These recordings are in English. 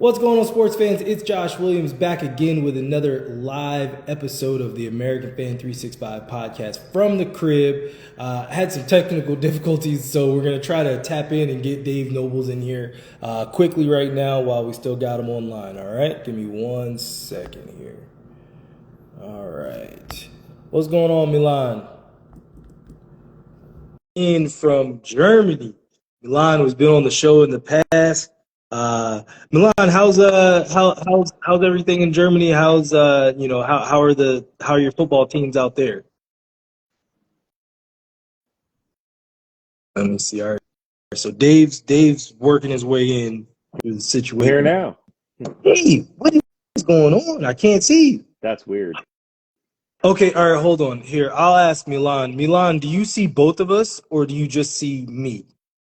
What's going on, sports fans? It's Josh Williams back again with another live episode of the American Fan 365 podcast from the crib. Had some technical difficulties, so we're going to try to tap in and get Dave Nobles in here quickly right now while we still got him online. All right, give me 1 second here. All right. What's going on, Milan? In from Germany. Milan has been on the show in the past. Milan, how's everything in Germany? How's how are your football teams out there? Let me see. All right. So Dave's working his way in to the situation. Here now. Hey, what is going on? I can't see. That's weird. Okay, all right, hold on. Here, I'll ask Milan. Milan, do you see both of us or do you just see me?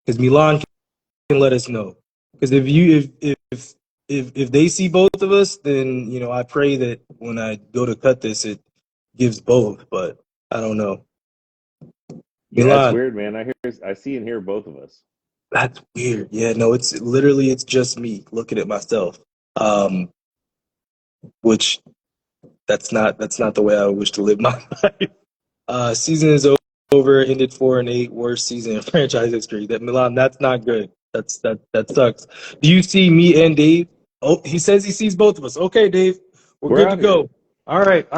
Because Milan can let us know. Because if they see both of us, then I pray that when I go to cut this, it gives both. But I don't know. Yeah, Milan, that's weird, man. I see and hear both of us. That's weird. Yeah, no, it's just me looking at myself. Which that's not the way I wish to live my life. Season is over. Ended 4-8, worst season in franchise history. Milan, that's not good. That sucks. Do you see me and Dave? Oh, he says he sees both of us. Okay, Dave, we're good to go. Here. All right.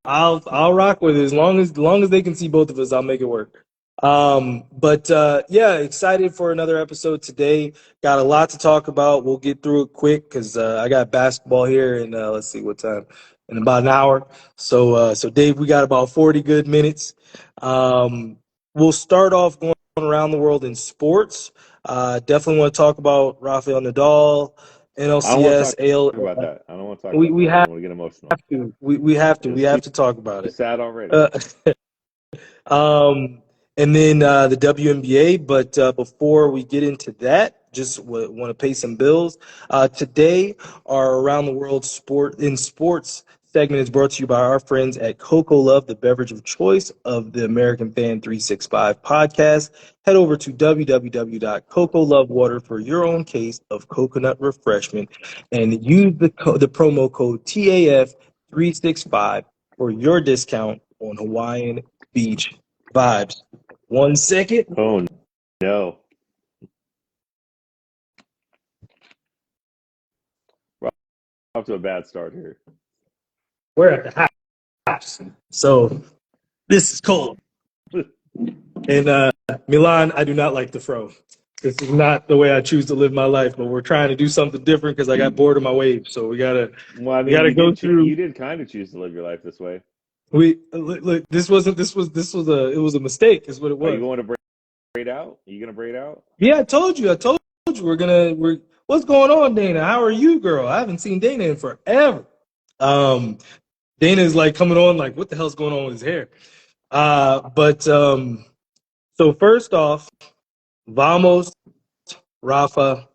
I'll rock with it as long as they can see both of us. I'll make it work. Yeah, excited for another episode today. Got a lot to talk about. We'll get through it quick because I got basketball here, and let's see what time. In about an hour. So Dave, we got about 40 good minutes. We'll start off going around the world in sports. Definitely want to talk about Rafa Nadal, NLCS, AL. About that. I don't want to talk about that. I don't want to get emotional. We have to talk about it. Sad already. And then the WNBA. But before we get into that, just want to pay some bills. Today, our Around the World Sports segment is brought to you by our friends at Coco Love, the beverage of choice of the American Fan 365 podcast. Head over to www.cocolovewater for your own case of coconut refreshment and use the promo code TAF365 for your discount on Hawaiian Beach vibes. 1 second. Oh, no. We're off to a bad start here. We're at the house, so this is cold. And Milan, I do not like the fro. This is not the way I choose to live my life, but we're trying to do something different because I got bored of my wave. So we gotta go through. You did kind of choose to live your life this way. Look. It was a mistake. Is what it was. Are you going to braid out? Are you gonna braid out? Yeah, I told you. We're. What's going on, Dana? How are you, girl? I haven't seen Dana in forever. Dana's like coming on like, what the hell's going on with his hair? So first off, vamos, Rafa.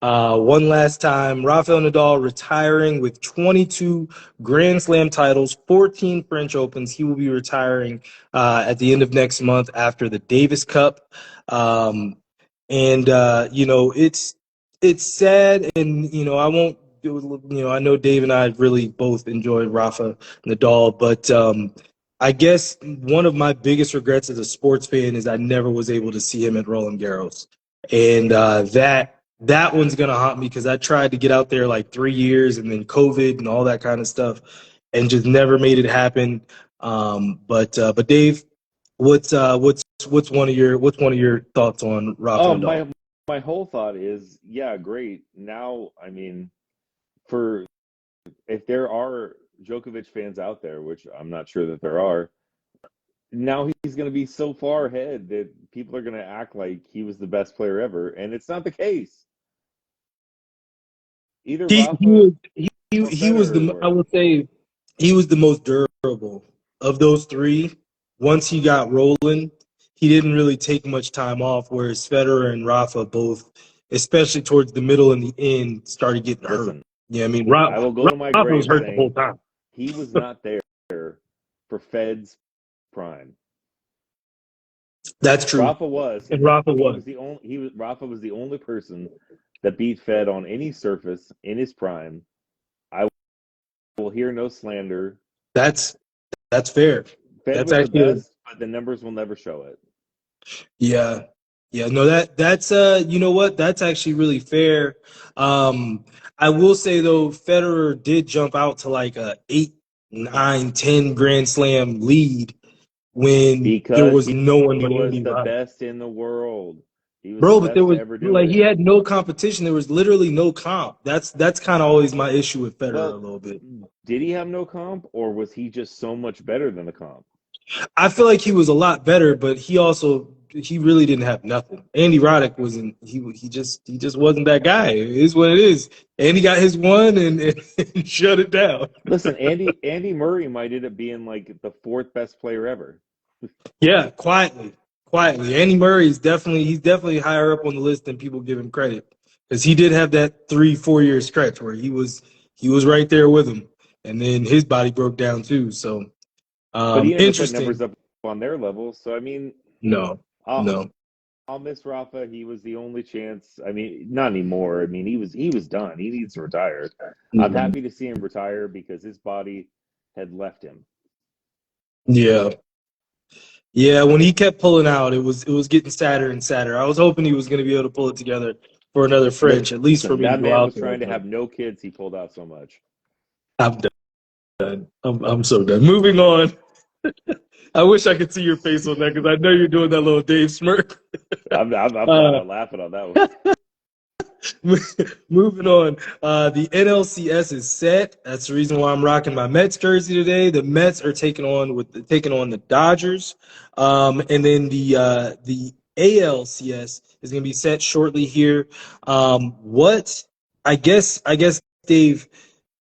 One last time, Rafael Nadal retiring with 22 Grand Slam titles, 14 French Opens. He will be retiring at the end of next month after the Davis Cup. It's sad, and I won't. I know Dave and I really both enjoyed Rafa Nadal, but I guess one of my biggest regrets as a sports fan is I never was able to see him at Roland Garros, and that one's gonna haunt me because I tried to get out there like 3 years, and then COVID and all that kind of stuff, and just never made it happen. But Dave, what's one of your thoughts on Rafa Nadal? My whole thought is, yeah, great. Now, I mean, if there are Djokovic fans out there, which I'm not sure that there are, now he's going to be so far ahead that people are going to act like he was the best player ever, and it's not the case. Either he was I would say he was the most durable of those three. Once he got rolling, he didn't really take much time off, whereas Federer and Rafa both, especially towards the middle and the end, started getting hurt. Yeah, I mean, I will go to my grave was hurt the whole time. He was not there for Fed's prime. That's true. Rafa was. And Rafa was the only person that beat Fed on any surface in his prime. I will hear no slander. That's fair. Fed That's was the actually best, but the numbers will never show it. yeah. Yeah, no, that's you know what? That's actually really fair. Um, I will say though, Federer did jump out to like a 8, 9, 10 Grand Slam lead when there Because was no one he but was Andy the Roddick. best in the world. He was the Bro, but there best to was ever do like he it. had no competition. There was literally no comp. That's kind of always my issue with Federer a Well, little bit. did he have no comp, or was he just so much better than the comp? I feel like he was a lot better, but he really didn't have nothing. Andy Roddick wasn't he just wasn't that guy. It is what it is. And he got his one and shut it down. Listen, Andy Murray might end up being like the fourth best player ever. Yeah, quietly. Quietly. Andy Murray is definitely higher up on the list than people give him credit. Because he did have that 3-4 year stretch where he was right there with him. And then his body broke down too. So But he never put numbers interesting. up on their level. So I mean, No, I'll, no. I'll miss Rafa. He was the only chance. I mean, not anymore. I mean, he was done. He needs to retire. I'm Mhm. happy to see him retire because his body had left him. Yeah. Yeah, when he kept pulling out, it was getting sadder and sadder. I was hoping he was going to be able to pull it together for another French, at least for Listen, me to that go man out was there. trying to But have no kids. He pulled out so much. I'm done. I'm so done. Moving on. I wish I could see your face on that because I know you're doing that little Dave smirk. I'm flat Uh, out laughing on that one. moving on. The NLCS is set. That's the reason why I'm rocking my Mets jersey today. The Mets are taking on the Dodgers, and then the ALCS is going to be set shortly here. What I guess Dave,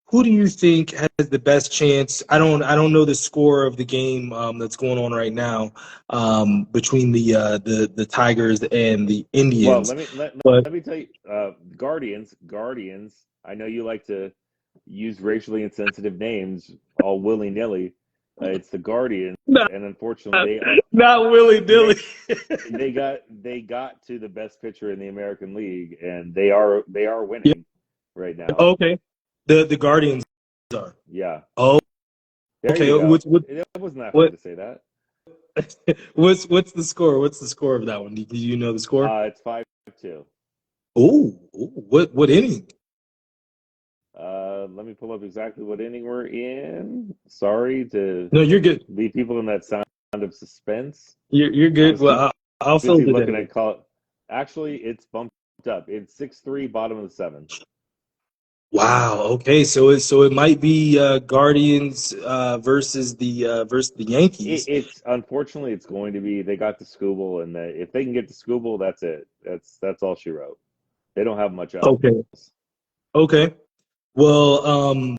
who do you think has the best chance? I don't know the score of the game that's going on right now between the Tigers and the Well, Indians, let me let, but let me tell you, Guardians. I know you like to use racially insensitive names all willy nilly. It's the Guardians, not, and unfortunately, not willy nilly. they they got to the best pitcher in the American League, and they are Yeah. winning right now. Okay. The Guardians are. Yeah, Oh, there okay. you go. What It wasn't that hard what to say that. what's the score? What's the score of that one? Do you know the score? It's 5-2. Oh, what inning? Let me pull up exactly what inning we're in. Sorry to No, you're good. leave people in that sound of suspense. You're I good. was Well, I'll fill busy the looking day. at call. Actually, it's bumped up. It's 6-3, bottom of the seventh. Wow. Okay. So it might be Guardians versus the Yankees. It's unfortunately it's going to be. They got the Scooble, and if they can get the Scooble, that's it. That's all she wrote. They don't have much else. Okay. Okay. Well,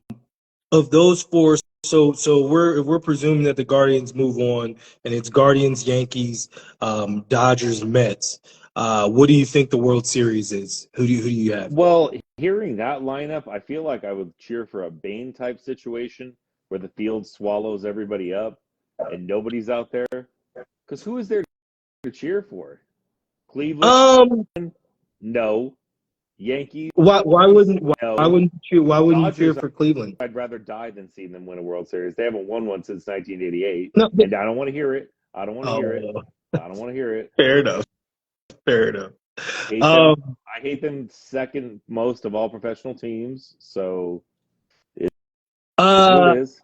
of those four, so we're presuming that the Guardians move on, and it's Guardians, Yankees, Dodgers, Mets. What do you think the World Series is? Who do you have? Well, hearing that lineup, I feel like I would cheer for a Bane type situation where the field swallows everybody up and nobody's out there. Because who is there to cheer for? Cleveland? Um, No. Yankees? why wouldn't why No. wouldn't you cheer Dodgers? for Cleveland? I'd rather die than see them win a World Series. They haven't won one since 1988, No, but, and I don't want to hear it. I don't want to hear it. oh, I don't want to hear it. fair enough. Fair enough. Hate them. Um, I hate them second most of all professional teams. So it is what uh, it is.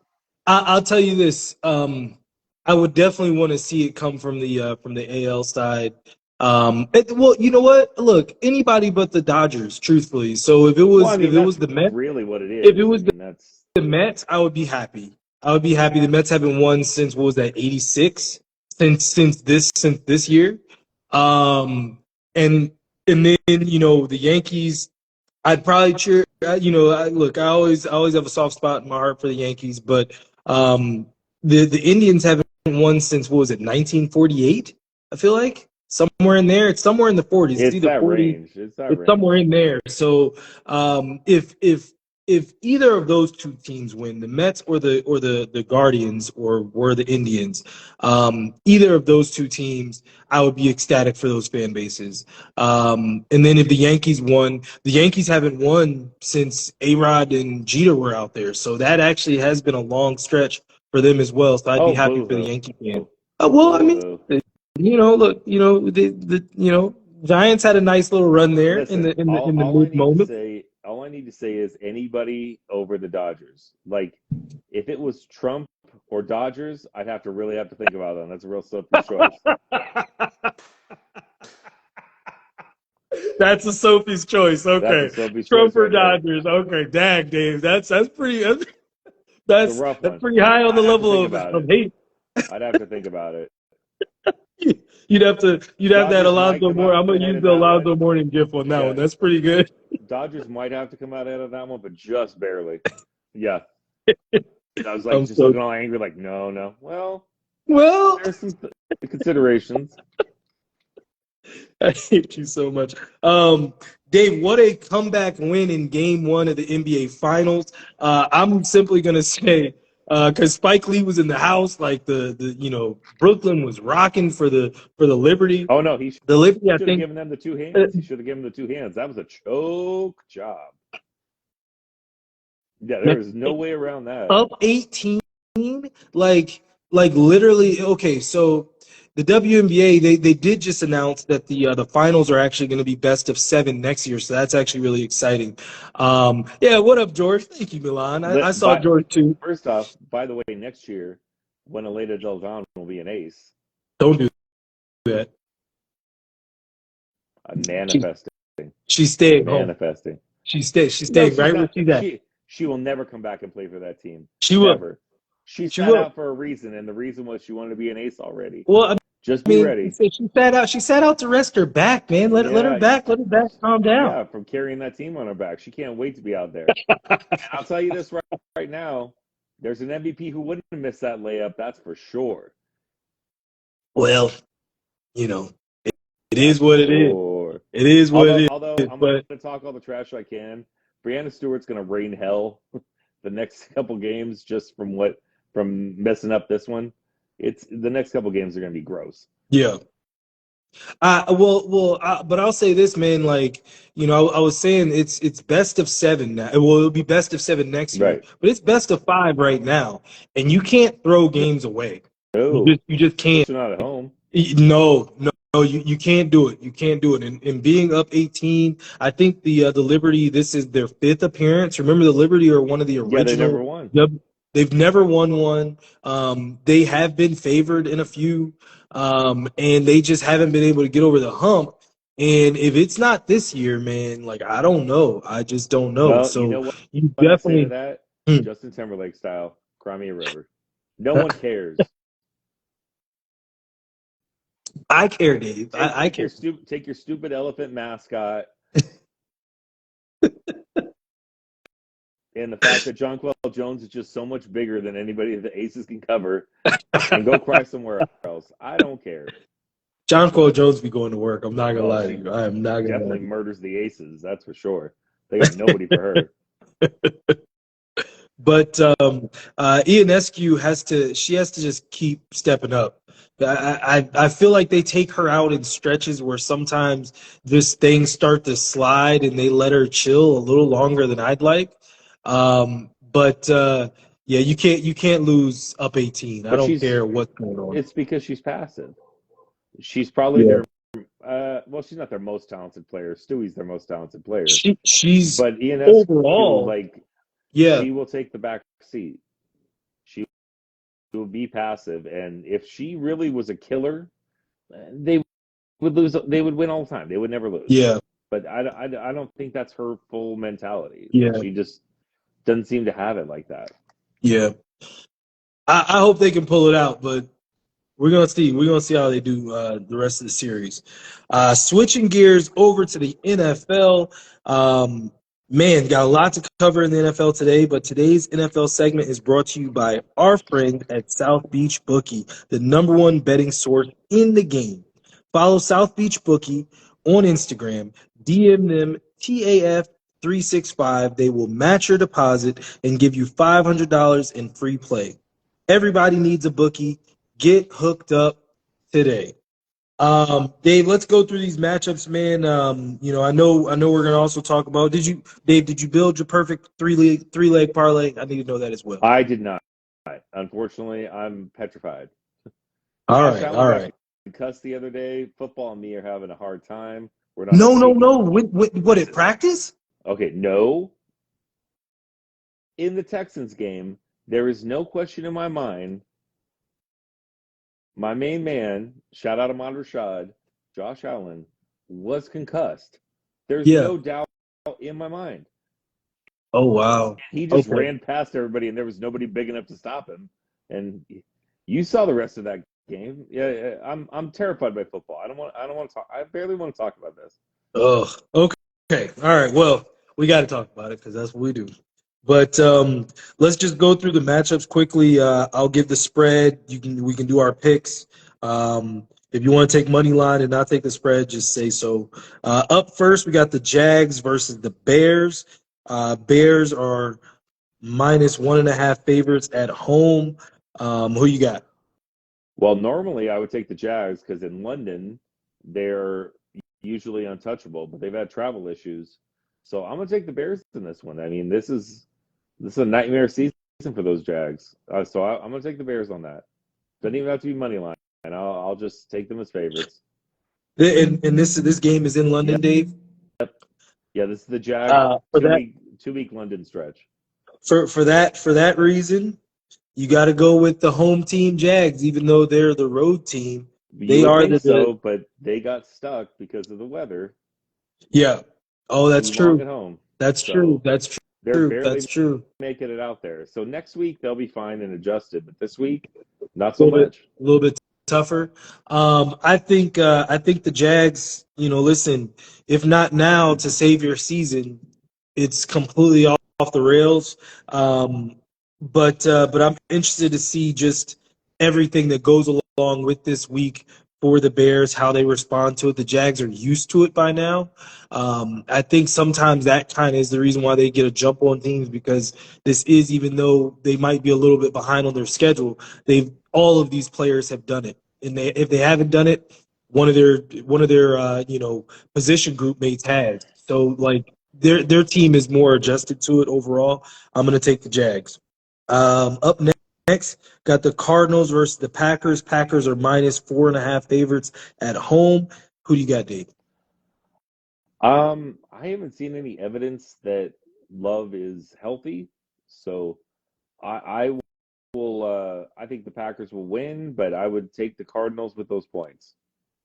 I'll tell you this. I would definitely want to see it come from the AL side. Well, you know what? Look, anybody but the Dodgers, truthfully. So if it Well, I was mean if it that's was the Mets, really what it if it is. I was mean that's the Mets, I would be happy. I would be happy. The Mets haven't won since what was that, 86? Since this year. Um, and and then the Yankees. I'd probably cheer. Look, I always have a soft spot in my heart for the Yankees, but the Indians haven't won since what was it, 1948? I feel like somewhere in there. It's somewhere in the 40s. It's it's either that 40. range. It's that It's range. somewhere in there. So if if either of those two teams win, the Mets or the Guardians or were the Indians, either of those two teams, I would be ecstatic for those fan bases. And then if the Yankees won, the Yankees haven't won since A-Rod and Jeter were out there, so that actually has been a long stretch for them as well. So I'd be Oh, happy for the boo-hoo. Yankee fan. Well, I mean, Boo-hoo. look, the Giants had a nice little run there in Listen, the in the all, in the all I mid need to moment. say, all I need to say is anybody over the Dodgers. Like, if it was Trump or Dodgers, I'd really have to think about them. That's a real Sophie's choice. That's a Sophie's choice. That's a Okay, Sophie's choice Trump or right there. Dodgers. Okay, dag, Dave. That's pretty. It's a That's rough that's one. pretty high on the I'd have to level think of, about of it. hate. I'd have to think about it. You'd have that Dodgers might Alonzo come Moore. out I'm gonna ahead use of the that Alonzo one. Mourning gif on that Yeah. one. That's pretty good. Dodgers might have to come out ahead of that one, but just barely. Yeah. I was like I'm just so looking all angry, like, no. Well, well. there's some considerations. I hate you so much. Dave, what a comeback win in game one of the NBA Finals. I'm simply going to say, because Spike Lee was in the house, like Brooklyn was rocking for the Liberty. Oh no, he should The Liberty, I have think, given them the two hands. He should have given them the two hands. That was a choke job. Yeah, there is no way around that. up 18, like literally. Okay, so the WNBA they did just announce that the finals are actually going to be best of 7 next year, so that's actually really exciting. Yeah, what up, George? Thank you, Milan. I saw But George too. first off, by the way, next year, when Aleda Del Don will be an ace, Don't do that. manifesting, She's staying home. manifesting. She's No, staying she's right where not. she's at. She will never come back and play for that team. She will. Never. She She sat will. out for a reason, and the reason was she wanted to be an ace already. Well, I Just be mean, ready. she sat out. She sat out to rest her back, man. Let her back. Let her back calm down. Yeah, from carrying that team on her back. She can't wait to be out there. And I'll tell you this right now. There's an MVP who wouldn't miss that layup. That's for sure. Well, it is what it is. It is what it is. Although I'm going to talk all the trash I can. Brianna Stewart's going to rain hell the next couple games just from messing up this one. The next couple games are going to be gross. Yeah. But I'll say this, man. Like, I was saying it's best of 7 now. Well, it'll be best of 7 next year, Right. but it's best of 5 right now, and you can't throw games away. No, you just can't. Especially not at home. No, you can't do it. You can't do it. And being up 18, I think the Liberty, this is their 5th appearance. Remember, the Liberty are one of the original. Yeah, they never won. They've never won one. They have been favored in a few, and they just haven't been able to get over the hump. And if it's not this year, man, like, I don't know. I just don't know. Well, So you know what? you When definitely I say that, Justin Timberlake style, cry me a river. No one cares. I care, Dave. I care. Take your stupid elephant mascot and the fact that Jonquel Jones is just so much bigger than anybody the Aces can cover, and go cry somewhere else. I don't care. Jonquel Jones be going to work. I'm not gonna lie to you. I am not gonna. Definitely murders the Aces. That's for sure. They got nobody for her. But Ionescu has to just keep stepping up. I feel like they take her out in stretches where sometimes this things start to slide and they let her chill a little longer than I'd like. Yeah, you can't lose up 18. I don't care what's going on. It's because she's passive. She's probably their well, she's not their most talented player. Stewie's their most talented player. She's but Ionescu, overall, she will take the back seat. She will be passive, and if she really was a killer, they would lose. They would win all the time. They would never lose. Yeah. But I don't think that's her full mentality. Yeah. She just doesn't seem to have it like that. Yeah. I hope they can pull it out, but we're gonna see. We're gonna see how they do the rest of the series. Switching gears over to the NFL. Man, got a lot to cover in the NFL today, but today's NFL segment is brought to you by our friend at South Beach Bookie, the #1 betting source in the game. Follow South Beach Bookie on Instagram. DM them TAF 365. They will match your deposit and give you $500 in free play. Everybody needs a bookie. Get hooked up today. Dave, let's go through these matchups, man. I know we're gonna also talk about. Did you build your perfect three leg parlay? I need to know that as well. I did not. Unfortunately, I'm petrified. All Josh right, all Allen got right. concussed the other day. Football and me are having a hard time. We're not No, no, speaking. no. What at practice? Okay, no. In the Texans game, there is no question in my mind. My main man, shout out Ahmad Rashad, Josh Allen, was concussed. There's Yeah. no doubt in my mind. Oh wow. He just Okay. ran past everybody, and there was nobody big enough to stop him. And you saw the rest of that game. Yeah, I'm terrified by football. I don't want to talk. I barely want to talk about this. Oh. Okay. All right. Well, we got to talk about it because that's what we do. But let's just go through the matchups quickly. I'll give the spread. We can do our picks. If you want to take money line and not take the spread, just say so. Up first, we got the Jags versus the Bears. Bears are -1.5 favorites at home. Who you got? Well, normally I would take the Jags because in London they're usually untouchable, but they've had travel issues. So I'm gonna take the Bears in this one. I mean, this is a nightmare season for those Jags. I'm gonna take the Bears on that. Doesn't even have to be money line, and I'll just take them as favorites. And this game is in Yep, London, Dave. yeah. This is the Jags For that 2-week London stretch. for that reason, you got to go with the home team Jags, even though they're the road team. You They would are think the so, but they got stuck because of the weather yeah. Oh, that's too long true. at home. That's true. So That's they're true. barely That's true. making it out there. So next week they'll be fine and adjusted, but this week, not A so little bit, much. a little bit tougher. I think the Jags. Listen, if not now to save your season, it's completely off the rails. But I'm interested to see just everything that goes along with this week for the Bears, how they respond to it. The Jags are used to it by now. I think sometimes that kind of is the reason why they get a jump on teams because this is, even though they might be a little bit behind on their schedule, they've all of these players have done it, and if they haven't done it, one of their position group mates has. So like their team is more adjusted to it overall. I'm gonna take the Jags. Up next, got the Cardinals versus the Packers. Packers are -4.5 favorites at home. Who do you got, Dave? I haven't seen any evidence that Love is healthy, so I will. I think the Packers will win, but I would take the Cardinals with those points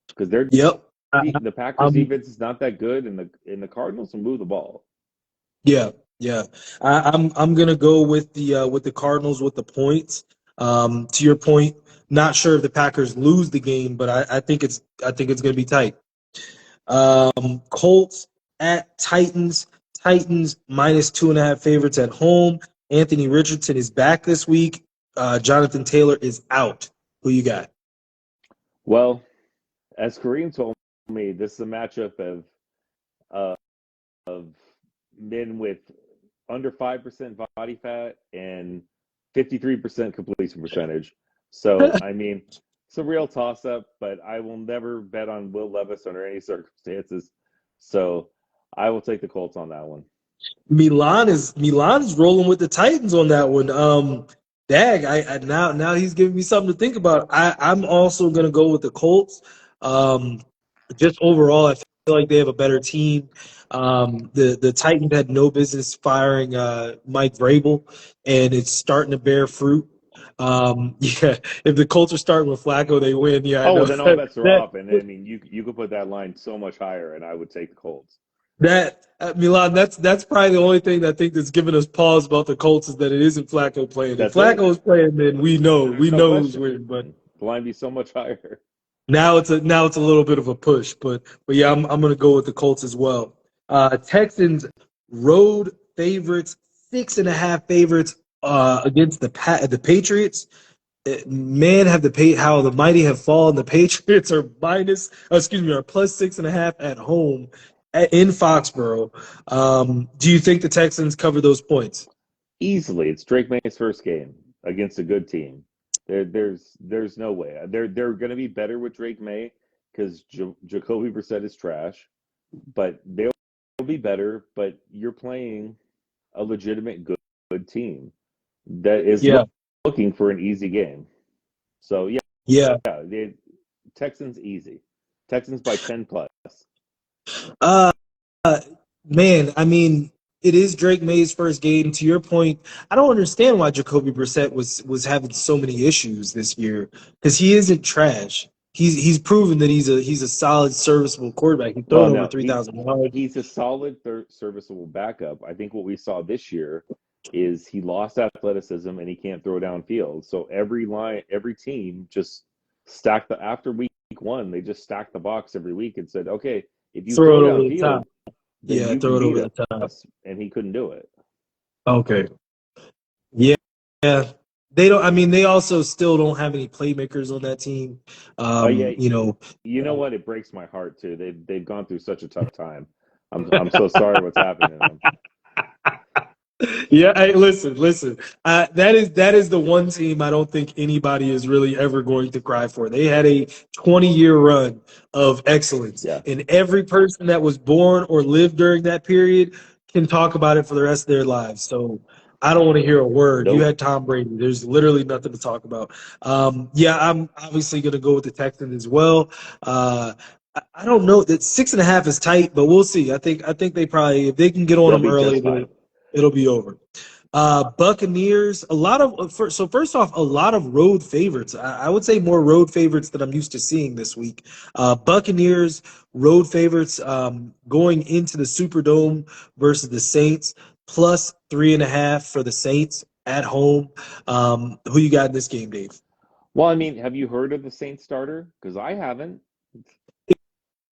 because Yep. the Packers I'm defense is not that good, and the Cardinals will move the ball. Yeah, yeah. I'm gonna go with the Cardinals with the points. To your point, not sure if the Packers lose the game, but I think it's gonna be tight. Colts at Titans. Titans -2.5 favorites at home. Anthony Richardson is back this week. Jonathan Taylor is out. Who you got? Well, as Kareem told me, this is a matchup uh, of men with under 5% body fat and 53% completion percentage. So, I mean, it's a real toss up, but I will never bet on Will Levis under any circumstances. So, I will take the Colts on that one. Milan is rolling with the Titans on that one. Dag, I now he's giving me something to think about. I'm also gonna go with the Colts. Um, just overall, I feel like they have a better team. The Titans had no business firing Mike Vrabel, and it's starting to bear fruit. Yeah, if the Colts are starting with Flacco, they win. Yeah, I Oh, know well, then all that bets are that off. And I mean, you could put that line so much higher, and I would take the Colts. That Milan, that's probably the only thing that I think that's giving us pause about the Colts is that it isn't Flacco playing. If That's it. Flacco is playing, then we know Then there's we no know who's question. winning. But The line be so much higher. now it's a little bit of a push. But yeah, I'm gonna go with the Colts as well. Texans road favorites, 6.5 favorites against the Patriots. Man, how the mighty have fallen. The Patriots are are +6.5 at home. in Foxborough. Do you think the Texans cover those points? Easily. It's Drake May's first game against a good team. There's no way. They're going to be better with Drake May because Jacoby Brissett is trash, but they'll be better. But you're playing a legitimate good team that is Yeah, looking for an easy game. So yeah. the Texans easy. Texans by 10 plus. Uh, man, I mean, it is Drake May's first game. To your point, I don't understand why Jacoby Brissett was having so many issues this year because he isn't trash. He's proven that he's a solid, serviceable quarterback. He's Well, thrown over no, 3,000 yards. he's a solid serviceable backup. I think what we saw this year is he lost athleticism and he can't throw downfield. So every team just stacked after week one, they just stacked the box every week and said, okay, if you Throw throw it over the top. downfield, then Yeah, you throw can it beat over the top. us. And he couldn't do it. Okay. Yeah. Yeah. They don't. I mean, they also still don't have any playmakers on that team. Oh yeah, You know, you know what? It breaks my heart too. They've gone through such a tough time. I'm so sorry what's happening to them. yeah. Hey, listen. That is the one team I don't think anybody is really ever going to cry for. They had a 20-year run of excellence, Yeah. and every person that was born or lived during that period can talk about it for the rest of their lives. So I don't want to hear a word. You Nope. had Tom Brady. There's literally nothing to talk about. Yeah, I'm obviously going to go with the Texans as well. I don't know that 6.5 is tight, but we'll see. I think they probably, if they can get on They'll them be early, just fine. it'll be over. Buccaneers, a lot of so first off, a lot of road favorites. I would say more road favorites than I'm used to seeing this week. Buccaneers road favorites going into the Superdome versus the Saints, plus 3.5 for the Saints at home. Who you got in this game, Dave? Well, I mean, have you heard of the Saints starter? Because I haven't.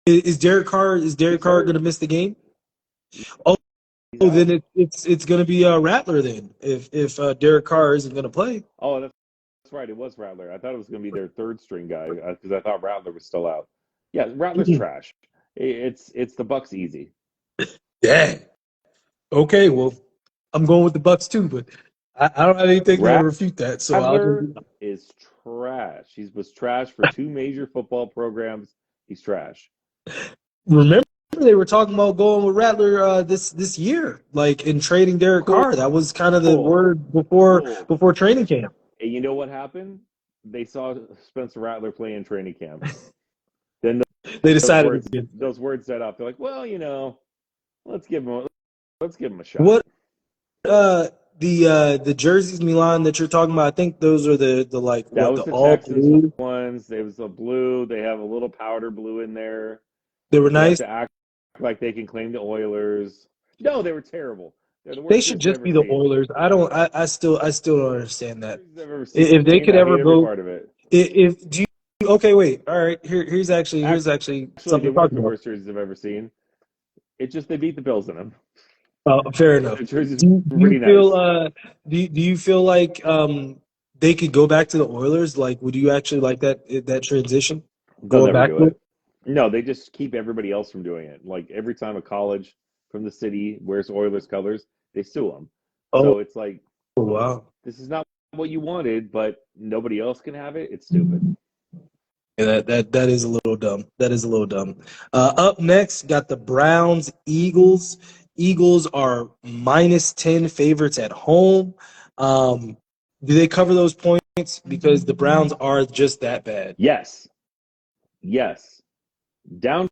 Is Derek Carr He's going hurt. to miss the game? Oh, He's out. then it's going to be Rattler then if Derek Carr isn't going to play. Oh, that's right. It was Rattler. I thought it was going to be their third string guy because I thought Rattler was still out. Yeah, Rattler's trash. It's the Bucks easy. Yeah. Okay, well, I'm going with the Bucks too, but I don't have anything to refute that. So I'll Rattler just is trash. He was trash for two major football programs. He's trash. remember they were talking about going with Rattler this year, like in trading Derek Cool. Carr. That was kind of the word before training camp. And you know what happened? They saw Spencer Rattler play in training camp. Then They those decided words again. those words set up. They're like, well, let's give him a shot. What the jerseys, Milan, that you're talking about? I think those are the like That what was the the all Texans blue. ones. It was the blue. They have a little powder blue in there. They were They have nice. to act like they can claim the Oilers. No, they were terrible. They're the They worst should jerseys I've just ever be the seen. Oilers. I still don't understand that. Jerseys I've ever seen. If they could And I ever hate every go, part of it. if do you, okay, wait, all right. Here's actually Actually, something they to talk weren't the about. worst jerseys I've ever seen. It just they beat the Bills in them. Fair enough. The jerseys Do were you pretty feel nice. do you feel like they could go back to the Oilers? Like, would you actually like that transition They'll going never back do to it. it? No, they just keep everybody else from doing it. Like every time a college from the city wears Oilers colors, they sue them. Oh, So it's like wow. this is not what you wanted, but nobody else can have it. It's stupid. Yeah, that is a little dumb. That is a little dumb. Up next, got the Browns, Eagles. Eagles are -10 favorites at home. Um, do they cover those points? Because the Browns are just that bad. Yes, yes. Down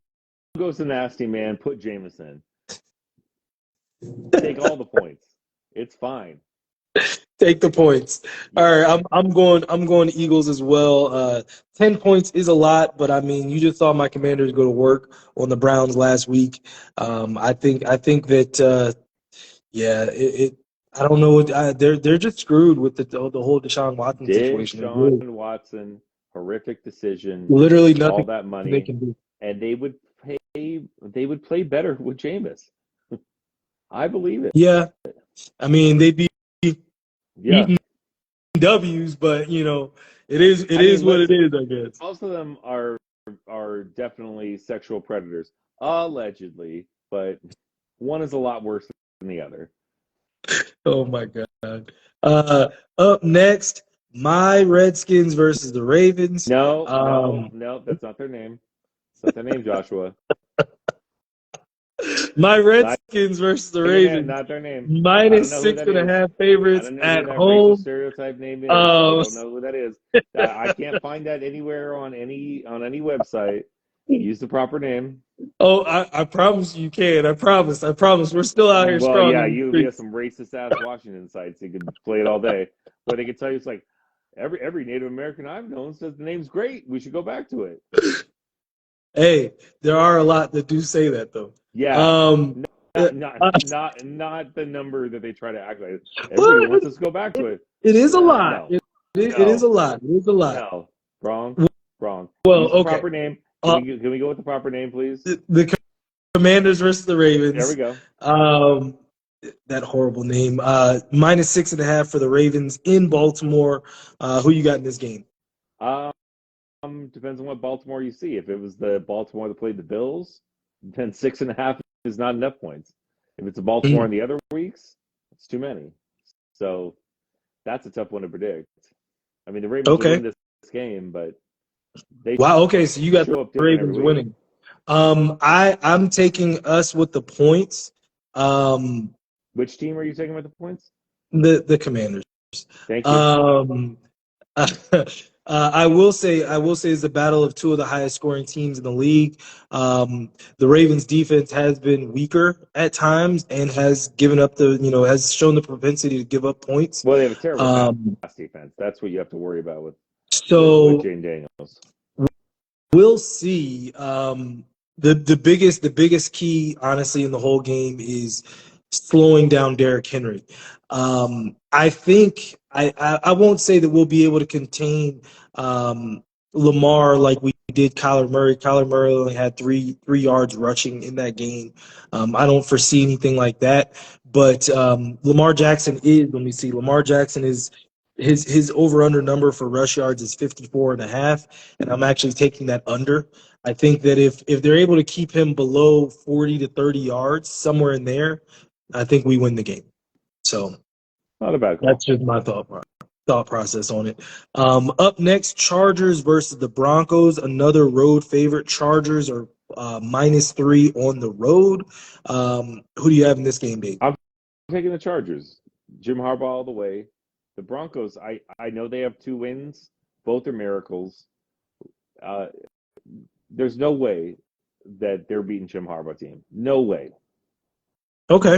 goes the nasty man. Put Jameson. Take all the points. It's fine. Take the points. All Yeah. right, I'm going Eagles as well. 10 points is a lot, but I mean, you just saw my Commanders go to work on the Browns last week. I think that yeah, I don't know. They're just screwed with the whole Deshaun Watson situation. There's Deshaun Watson, horrific decision. literally nothing All that they money, can do. and they would pay. They would play better with Jameis. I believe it. Yeah, I mean they'd be Yeah. eating W's, but it I is mean, what it listen, is, I guess. most of them are definitely sexual predators. Allegedly, but one is a lot worse than the other. Oh my God. Up next, my Redskins versus the Ravens. No, that's not their name. It's not their name, Joshua. My Not Redskins versus the Ravens. not their name. I don't Minus know who six that and a is. half I favorites don't know who at that racial home. stereotype name is. I Uh, don't know who that is. I can't find that anywhere on any website. Use the proper name. oh, I promise you can. I promise. I promise. We're still out here Well, strong yeah, in the you have streets. some racist ass Washington sites. You could play it all day, where they could tell you it's like every Native American I've known says the name's great. We should go back to it. Hey, there are a lot that do say that though. Yeah, Um, uh, not the number that they try to act like. Everybody well, wants us to go back to it. it is a lot. No, It is no, a lot. It is a lot. no. Wrong, wrong. Well, Use the okay. proper name. Uh, Can we go with the proper name, please? the Commanders versus the There we Ravens. go. Um, that horrible name. Minus six and a half for the Ravens in Baltimore. Who you got in this game? Depends on what Baltimore you see. If it was the Baltimore that played the Bills, then 6.5 is not enough points. If it's a Baltimore in the other weeks, it's too many. So that's a tough one to predict. I mean, the Ravens will Okay. win this game, but they Wow. Okay. So you got the show up different every Ravens week. winning. I'm taking us with the points. Which team are you taking with the points? The Commanders. Thank you. Um, I will say it's a battle of two of the highest scoring teams in the league. The Ravens defense has been weaker at times and has given up has shown the propensity to give up points. Well, they have a terrible Um, pass defense. That's what you have to worry about with so Jane Daniels. we'll see. The biggest key, honestly, in the whole game is slowing down Derrick Henry. I think I won't say that we'll be able to contain Lamar like we did Kyler Murray. Kyler Murray only had three yards rushing in that game. I don't foresee anything like that. But Lamar Jackson is. Let me see. Lamar Jackson is his over under number for rush yards is 54 and a half, and I'm actually taking that under. I think that if they're able to keep him below 40 to 30 yards, somewhere in there, I think we win the game. So Not a bad call. that's just my thought process on it. Up next, Chargers versus the Broncos, another road favorite. Chargers are -3 on the road. Who do you have in this game, Dave? I'm taking the Chargers. Jim Harbaugh all the way. The Broncos, I know they have 2 wins. Both are miracles. Uh, there's no way that they're beating Jim Harbaugh team. No way. Okay.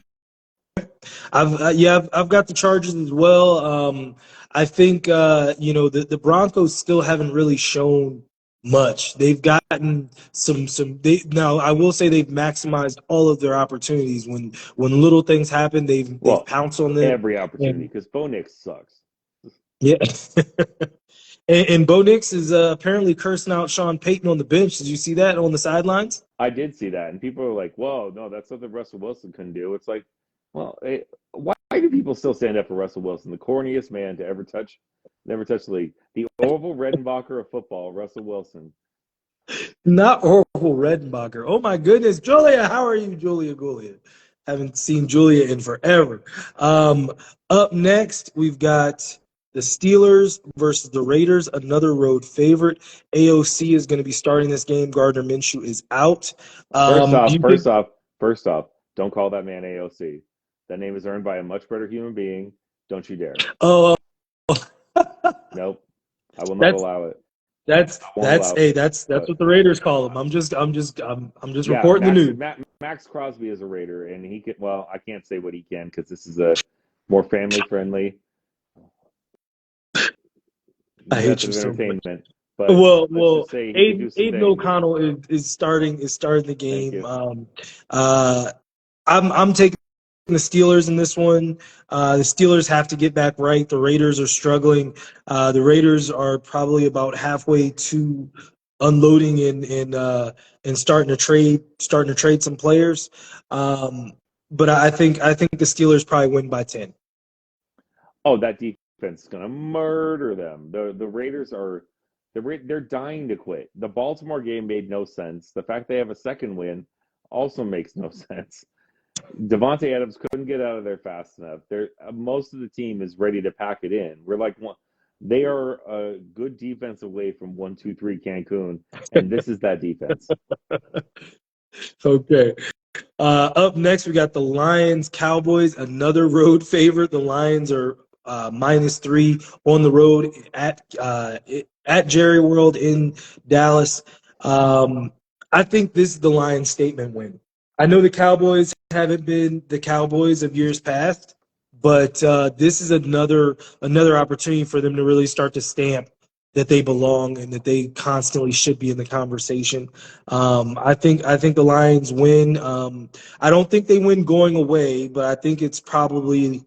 I've got the Chargers as well. I think the Broncos still haven't really shown much. They've gotten some. Now I will say they've maximized all of their opportunities. When little things happen, they've Well, pounced on them. every opportunity And because Bo Nix sucks. yeah, and Bo Nix is apparently cursing out Sean Payton on the bench. Did you see that on the sidelines? I did see that, and people are like, "Whoa, no, that's something Russell Wilson couldn't do." It's like, well, why do people still stand up for Russell Wilson, the corniest man to never touch the league, the Orville Redenbacher of football, Russell Wilson? Not Orville Redenbacher. Oh my goodness, Julia, how are you, Julia Gulia? Haven't seen Julia in forever. Up next, we've got the Steelers versus the Raiders, another road favorite. AOC is going to be starting this game. Gardner Minshew is out. First Do off, you think? first off, don't call that man AOC. That name is earned by a much better human being. Don't you dare. Oh, Nope, I will not that's allow it. that's Won't allow it. that's what the Raiders call him. I'm just Yeah, reporting the news. Max Crosby is a Raider, and he can. Well, I can't say what he can because this is a more family friendly I hate method you of so much. entertainment. But let's Well, just say he can do some Aiden things. O'Connell is starting the Thank game. you. Uh, I'm taking the Steelers in this one. The Steelers have to get back right. The Raiders are struggling. The Raiders are probably about halfway to unloading and starting to trade some players. But I think the Steelers probably win by 10. Oh, that defense is gonna murder them. The Raiders are they're dying to quit. The Baltimore game made no sense. The fact they have a second win, also makes no sense. Devontae Adams couldn't get out of there fast enough. Most of the team is ready to pack it in. We're like they are a good defense away from 1-2-3 Cancun, and this is that defense. Okay. Up next, we got the Lions Cowboys, another road favorite. The Lions are -3 on the road at Jerry World in Dallas. I think this is the Lions statement win. I know the Cowboys haven't been the Cowboys of years past, but this is another opportunity for them to really start to stamp that they belong and that they constantly should be in the conversation. I think the Lions win. I don't think they win going away, but I think it's probably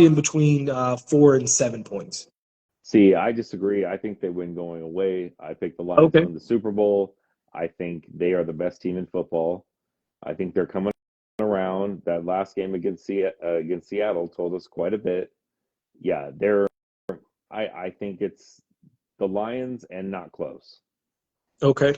in between 4 and 7 points. See, I disagree. I think they win going away. I think the Lions Okay. win the Super Bowl. I think they are the best team in football. I think they're coming around. That last game against Seattle told us quite a bit. Yeah, I think it's the Lions and not close. Okay.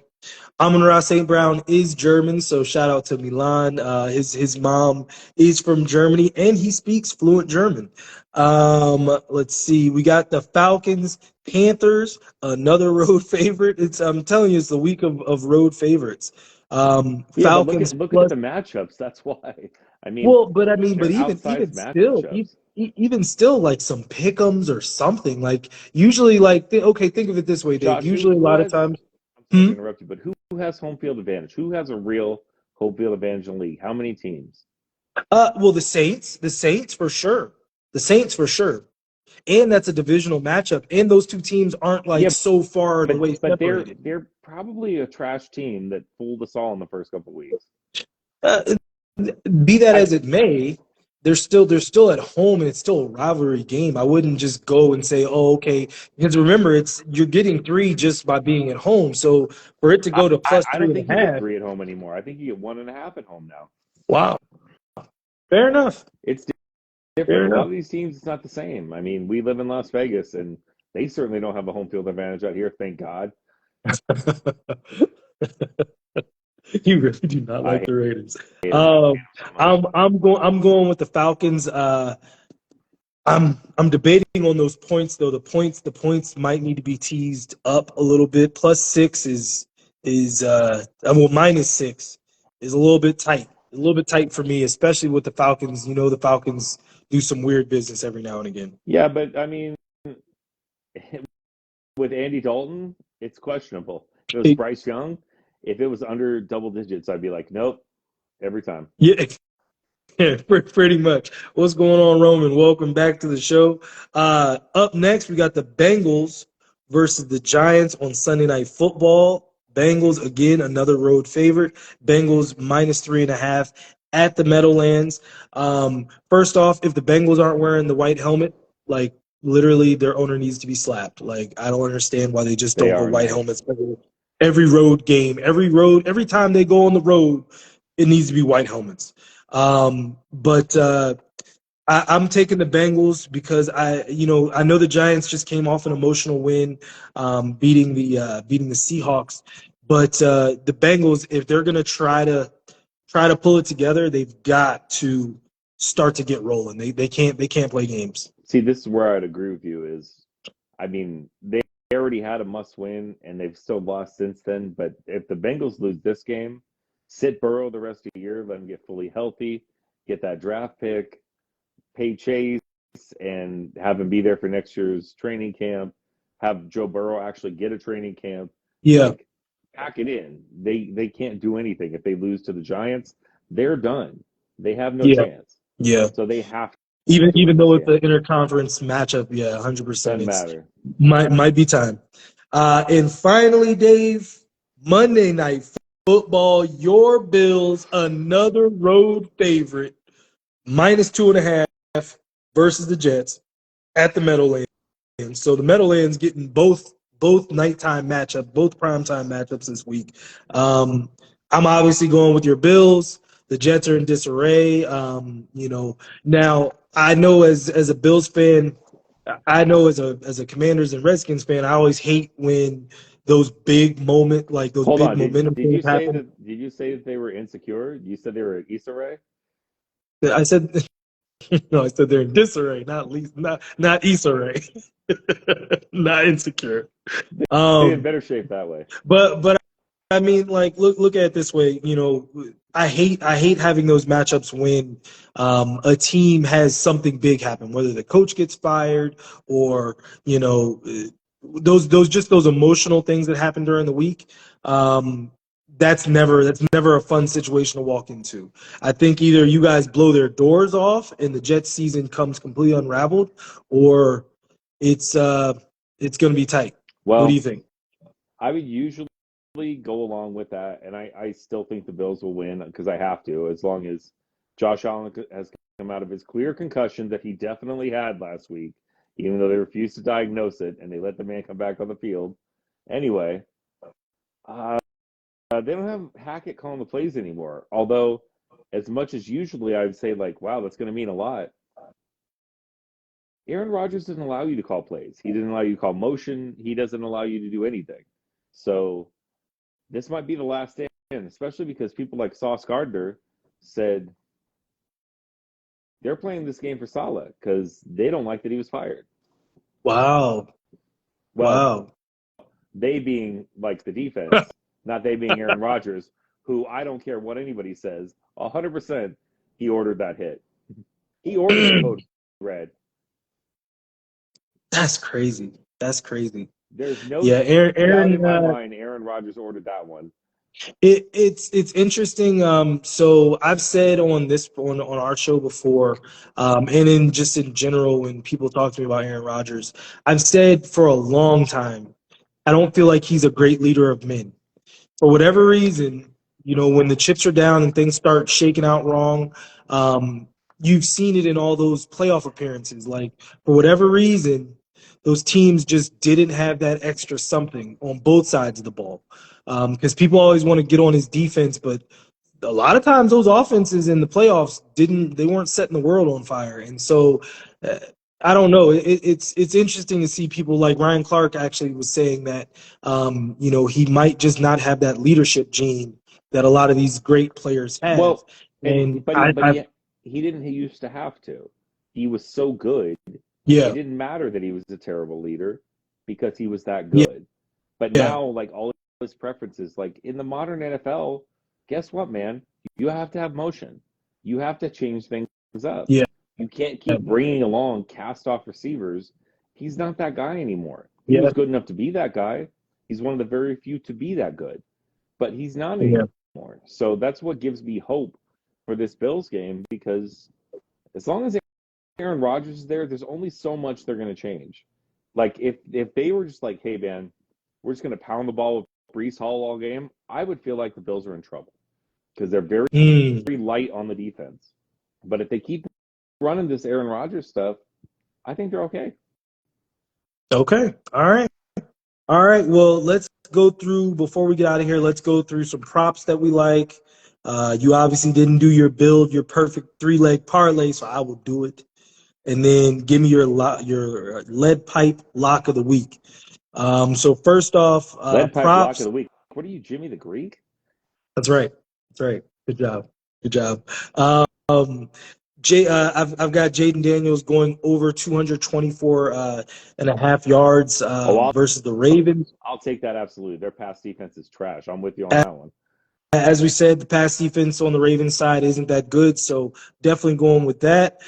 Amon-Ra St. Brown is German, so shout out to Milan. His mom is from Germany, and he speaks fluent German. Let's see. We got the Falcons, Panthers, another road favorite. I'm telling you, it's the week of road favorites. Yeah, but Falcons look at plus. the matchups. That's why. I mean, Well, but they're even outsized still, matchups. even still, like some pick'ems or something. Like usually, like okay, think of it this way, Dave. Josh, Usually, a who lot of has? times. I'm sorry Hmm? to interrupt you, but who has home field advantage? Who has a real home field advantage in the league? How many teams? Well, the Saints for sure, the Saints for sure, and that's a divisional matchup, and those two teams aren't like Yeah, so far away but separated. they're probably a trash team that fooled us all in the first couple weeks. Uh, be that I as it may, they're still at home, and it's still a rivalry game. I wouldn't just go and say, oh, okay, because remember, you're getting 3 just by being at home. So for it to go to plus I three don't and think a you get half, 3 at home anymore. I think you get 1.5 at home now. wow, fair enough, It's fair different. A lot enough. of these teams, it's not the same. I mean, we live in Las Vegas, and they certainly don't have a home field advantage out here. Thank God. You really do not I like the Raiders. hate them Um, so much. I'm going with the Falcons. I'm debating on those points though. The points might need to be teased up a little bit. +6 is well -6 is a little bit tight. A little bit tight for me, especially with the Falcons. You know the Falcons do some weird business every now and again. Yeah, but I mean, with Andy Dalton, it's questionable. If it was Bryce Young, if it was under double digits, I'd be like, nope, every time. Yeah, yeah, pretty much. What's going on, Roman? Welcome back to the show. Up next, we got the Bengals versus the Giants on Sunday Night Football. Bengals, again, another road favorite. Bengals -3.5 at the Meadowlands. First off, if the Bengals aren't wearing the white helmet, like literally their owner needs to be slapped. Like, I don't understand why they just They don't go are white nice. helmets every road game. Every time they go on the road, it needs to be white helmets. But I'm taking the Bengals because I know the Giants just came off an emotional win, beating the Seahawks. But the Bengals, if they're gonna try to pull it together, they've got to start to get rolling. They can't play games. See, this is where I'd agree with you. I mean, they already had a must win, and they've still lost since then. But if the Bengals lose this game, sit Burrow the rest of the year, let him get fully healthy, get that draft pick, pay Chase, and have him be there for next year's training camp. Have Joe Burrow actually get a training camp. Yeah, Like, pack it in. They can't do anything if they lose to the Giants. They're done. They have no yeah, chance. yeah. So they have Even to win even this though it's game. an interconference matchup, yeah, 100%. Doesn't It's matter. might be time. And finally, Dave, Monday Night Football, your Bills, another road favorite, -2.5 versus the Jets at the Meadowlands. So the Meadowlands getting both nighttime matchup, both primetime matchups this week. I'm obviously going with your Bills. The Jets are in disarray. Now I know as a Bills fan, I know as a Commanders and Redskins fan, I always hate when those big those Hold big on. momentum Did things you say happen. that? Did you say that they were insecure? You said they were at Issa Rae? I said no, I said they're in disarray, not least, not Issa Rae, not insecure. They in Um, better shape that way. but I mean, like, look at it this way. I hate having those matchups when a team has something big happen, whether the coach gets fired or those emotional things that happen during the week. Um, that's never a fun situation to walk into. I think either you guys blow their doors off and the Jets season comes completely unraveled, or it's going to be tight. What do you Well, think? I would usually go along with that, and I still think the Bills will win because I have to, as long as Josh Allen has come out of his clear concussion that he definitely had last week, even though they refused to diagnose it and they let the man come back on the field. Anyway, uh, they don't have Hackett calling the plays anymore. Although, as much as usually I would say, like, wow, that's going to mean a lot. Aaron Rodgers doesn't allow you to call plays. He doesn't allow you to call motion. He doesn't allow you to do anything. So this might be the last stand, especially because people like Sauce Gardner said they're playing this game for Saleh because they don't like that he was fired. Wow. Well, Wow. they being like the defense, not they being Aaron Rodgers, who I don't care what anybody says, 100% he ordered that hit. He ordered the code red. That's crazy. That's crazy. There's no Yeah, Aaron. doubt in Aaron my mind Aaron Rodgers ordered that one. it's interesting. So I've said on our show before, and in general, when people talk to me about Aaron Rodgers, I've said for a long time, I don't feel like he's a great leader of men. For whatever reason, when the chips are down and things start shaking out wrong, you've seen it in all those playoff appearances. Like, for whatever reason, those teams just didn't have that extra something on both sides of the ball. Because people always want to get on his defense, but a lot of times those offenses in the playoffs they weren't setting the world on fire. And so uh, I don't know. It's interesting to see people like Ryan Clark actually was saying that he might just not have that leadership gene that a lot of these great players have. Well, and And but he but he didn't he used to have to. He was so good. It yeah, didn't matter that he was a terrible leader because he was that yeah, good. But yeah, now, like all his preferences, like in the modern NFL, guess what, man? You have to have motion. You have to change things up. yeah, You can't keep bringing along cast off receivers. He's not that guy anymore. He yeah, was good enough to be that guy. He's one of the very few to be that good, but he's not yeah, anymore. So that's what gives me hope for this Bills game because as long as Aaron Rodgers is there, there's only so much they're going to change. Like if they were just like, hey man, we're just going to pound the ball with Brees Hall all game, I would feel like the Bills are in trouble because they're very, mm, very light on the defense. But if they keep running this Aaron Rodgers stuff, I think they're okay. okay, all right. All right, well, let's go through before we get out of here. Let's go through some props that we like. You obviously didn't do your perfect three-leg parlay, so I will do it. And then give me your lead pipe lock of the week. So first off, Lead pipe lock of props. the week. What are you, Jimmy the Greek? That's right. That's right. Good job. Good job. Um, I've got Jaden Daniels going over 224 and a half yards Oh, versus the Ravens. I'll take that absolutely. Their pass defense is trash. I'm with you on that one. As we said, the pass defense on the Ravens side isn't that good, so definitely going with that.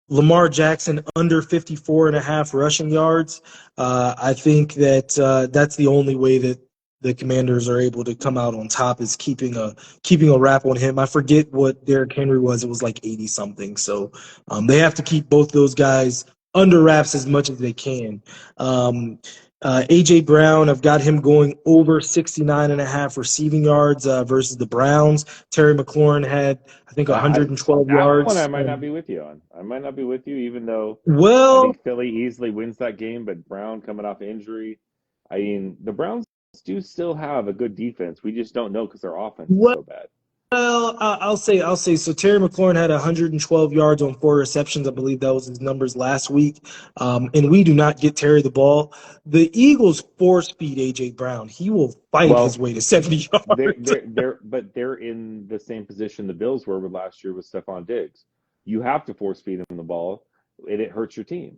Lamar Jackson under 54 and a half rushing yards. I think that that's the only way that the Commanders are able to come out on top is keeping a wrap on him. I forget what Derrick Henry was. It was like 80 something. So they have to keep both those guys under wraps as much as they can. A.J. Brown, I've got him going over 69 and a half receiving yards versus the Browns. Terry McLaurin had, I think, I 112 that one I yards. might not be with you on. I might not be with you, even though I Well, think Philly easily wins that game. But Brown coming off injury, I mean the Browns do still have a good defense. We just don't know because their offense is well, so bad. Well, I'll say so. Terry McLaurin had 112 yards on 4 receptions. I believe that was his numbers last week. And we do not get Terry the ball. The Eagles force feed AJ Brown. He will fight his Well, way to 70 yards. they're in the same position the Bills were with last year with Stephon Diggs. You have to force feed him the ball, and it hurts your team.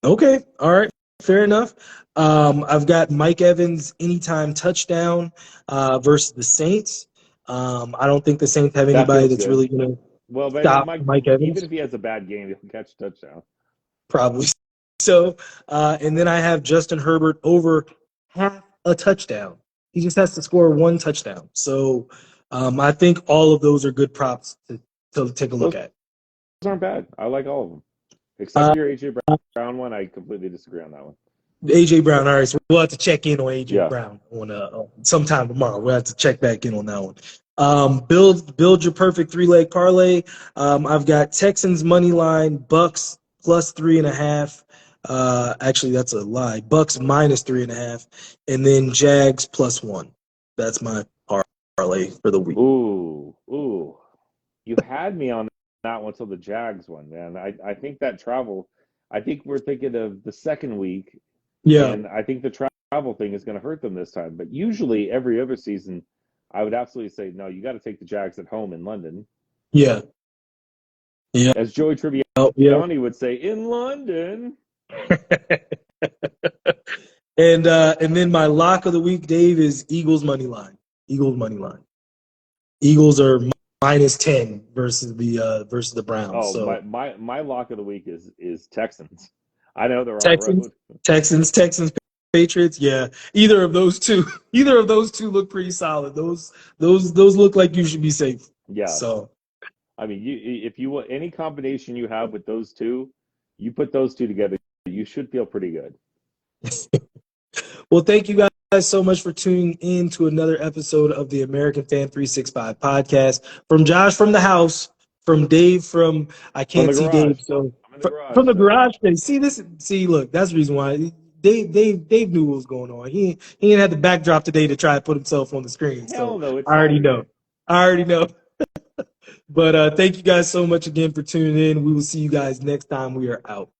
Okay, all right, fair enough. I've got Mike Evans anytime touchdown versus the Saints. I don't think the Saints have That anybody feels that's good. really going to Well, but stop Mike, Mike even Evans. if he has a bad game, he'll catch a touchdown. Probably so. And then I have Justin Herbert over half a touchdown. He just has to score one touchdown. So I think all of those are good props to take a look Those at. aren't bad. I like all of them, except Uh, your AJ Brown one. I completely disagree on that one. AJ Brown. All right, so we'll have to check in on AJ Yeah. Brown on sometime tomorrow. We'll have to check back in on that one. Build your perfect 3-leg parlay. I've got Texans money line, Bucks plus 3.5. Actually, that's a lie. Bucks minus 3.5, and then Jags plus 1. That's my parlay for the week. Ooh. You had me on that one till the Jags one, man. I think that travel. I think we're thinking of the second week, Yeah, and I think the travel thing is going to hurt them this time. But usually, every other season, I would absolutely say no. You got to take the Jags at home in London, yeah, yeah, as Joey yeah. Tribbiani would say, in London. And then my lock of the week, Dave, is Eagles money line. Eagles money line. Eagles are minus 10 versus the Browns. Oh, So my lock of the week is Texans. I know they're on the Texans, road. Texans, Patriots. Yeah, either of those two. Either of those two look pretty solid. Those look like you should be safe. Yes. So I mean, if you want any combination you have with those two, you put those two together, you should feel pretty good. well, thank you guys so much for tuning in to another episode of the American Fan 365 podcast. From Josh from the house, from Dave from I From can't the see garage. Dave, so I'm in the garage from the still. garage. See, look, that's the reason why Dave knew what was going on. He didn't have the backdrop today to try to put himself on the screen. Hell So no, it's I already know. Saturday. I already know. But thank you guys so much again for tuning in. We will see you guys next time. We are out.